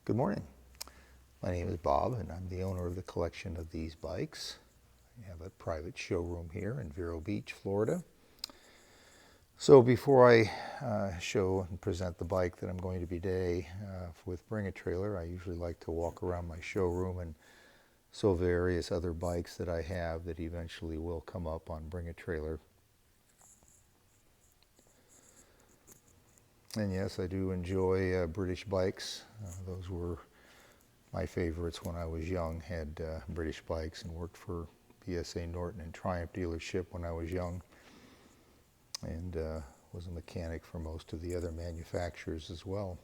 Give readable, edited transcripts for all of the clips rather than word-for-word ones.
Good morning. My name is Bob and I'm the owner of the collection of these bikes. I have a private showroom here in Vero Beach, Florida. So before I show and present the bike that I'm going to be today with Bring a Trailer, I usually like to walk around my showroom and show various other bikes that I have that eventually will come up on Bring a Trailer. And yes, I do enjoy British bikes. Those were my favorites when I was young. Had British bikes and worked for BSA Norton and Triumph dealership when I was young, and was a mechanic for most of the other manufacturers as well.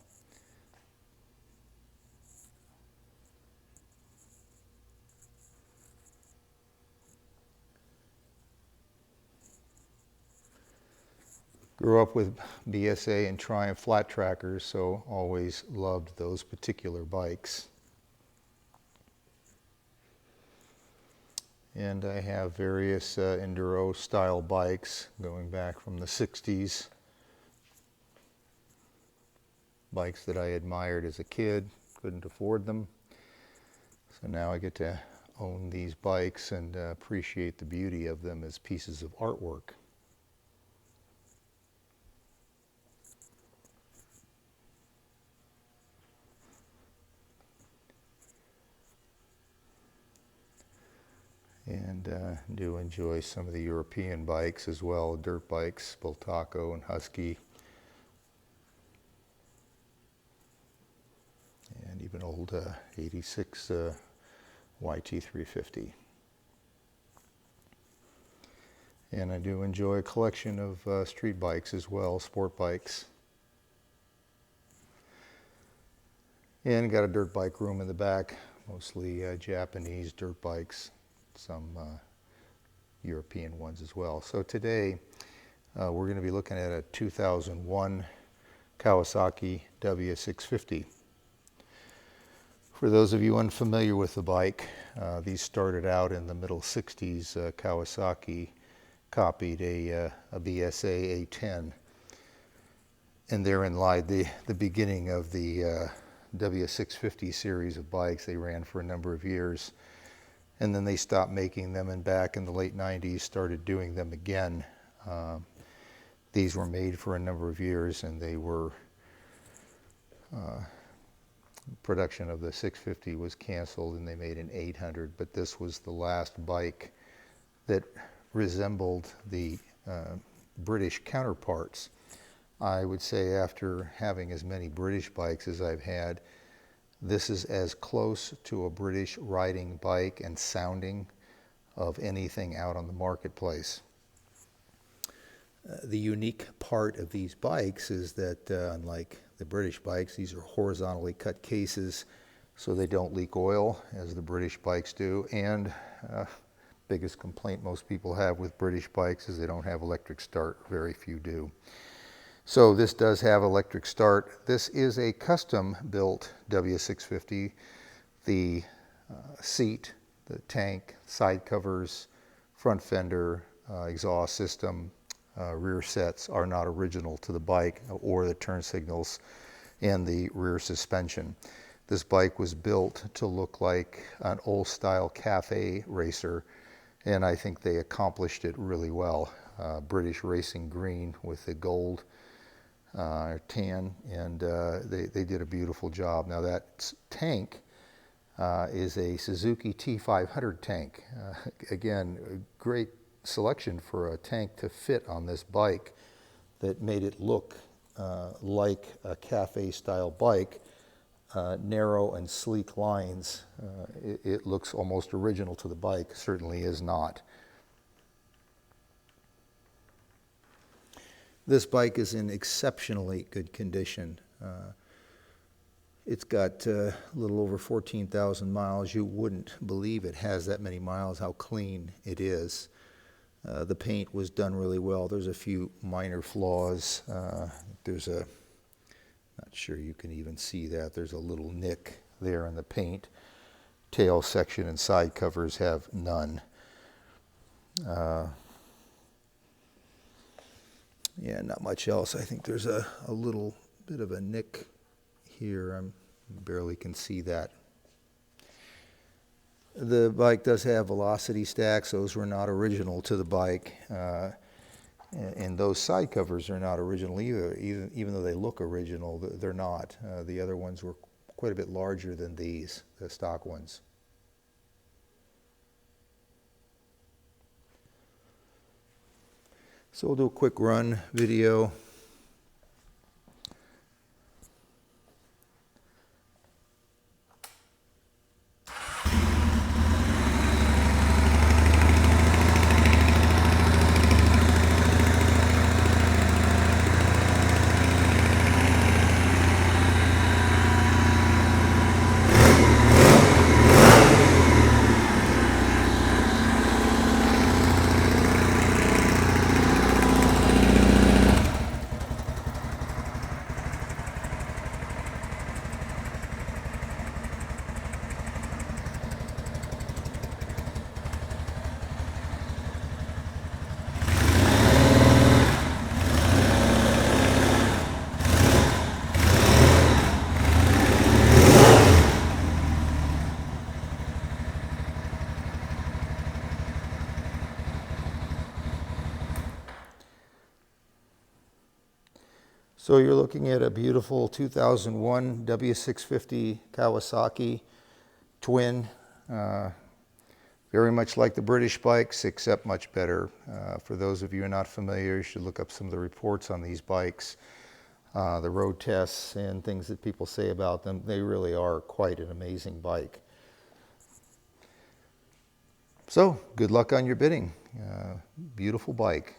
Grew up with BSA and Triumph flat trackers, so always loved those particular bikes. And I have various enduro style bikes going back from the 60s. Bikes that I admired as a kid, couldn't afford them. So now I get to own these bikes and appreciate the beauty of them as pieces of artwork. And do enjoy some of the European bikes as well, dirt bikes, Bultaco and Husky. And even old 86 YT350. And I do enjoy a collection of street bikes as well, sport bikes. And got a dirt bike room in the back, mostly Japanese dirt bikes, some European ones as well. So today we're going to be looking at a 2001 Kawasaki W650. For those of you unfamiliar with the bike, these started out in the middle 60s. Kawasaki copied a BSA A10, and therein lied the beginning of the W650 series of bikes. They ran for a number of years, and then they stopped making them, and back in the late 90s started doing them again. These were made for a number of years, and they were production of the 650 was canceled, and they made an 800, but this was the last bike that resembled the British counterparts. I would say after having as many British bikes as I've had, this is as close to a British riding bike and sounding of anything out on the marketplace. The unique part of these bikes is that unlike the British bikes, these are horizontally cut cases so they don't leak oil as the British bikes do. And biggest complaint most people have with British bikes is they don't have electric start. Very few do. So this does have electric start. This is a custom built W650. The seat, the tank, side covers, front fender, exhaust system, rear sets are not original to the bike, or the turn signals and the rear suspension. This bike was built to look like an old style cafe racer, and I think they accomplished it really well. British racing green with the gold tan, and they did a beautiful job. Now that tank is a Suzuki T500 tank. Again, a great selection for a tank to fit on this bike that made it look like a cafe style bike. Narrow and sleek lines. It looks almost original to the bike. Certainly is not. This bike is in exceptionally good condition. It's got a little over 14,000 miles. You wouldn't believe it has that many miles, how clean it is. The paint was done really well. There's a few minor flaws. There's a, not sure you can even see that. There's a little nick there in the paint. Tail section and side covers have none. Yeah, not much else. I think there's a little bit of a nick here. I'm Barely can see that. The bike does have velocity stacks. Those were not original to the bike. And those side covers are not original either. Even though they look original, they're not. The other ones were quite a bit larger than these, the stock ones. So we'll do a quick run video. So you're looking at a beautiful 2001 W650 Kawasaki twin, very much like the British bikes, except much better. For those of you who are not familiar, you should look up some of the reports on these bikes, the road tests and things that people say about them. They really are quite an amazing bike. So good luck on your bidding. Beautiful bike.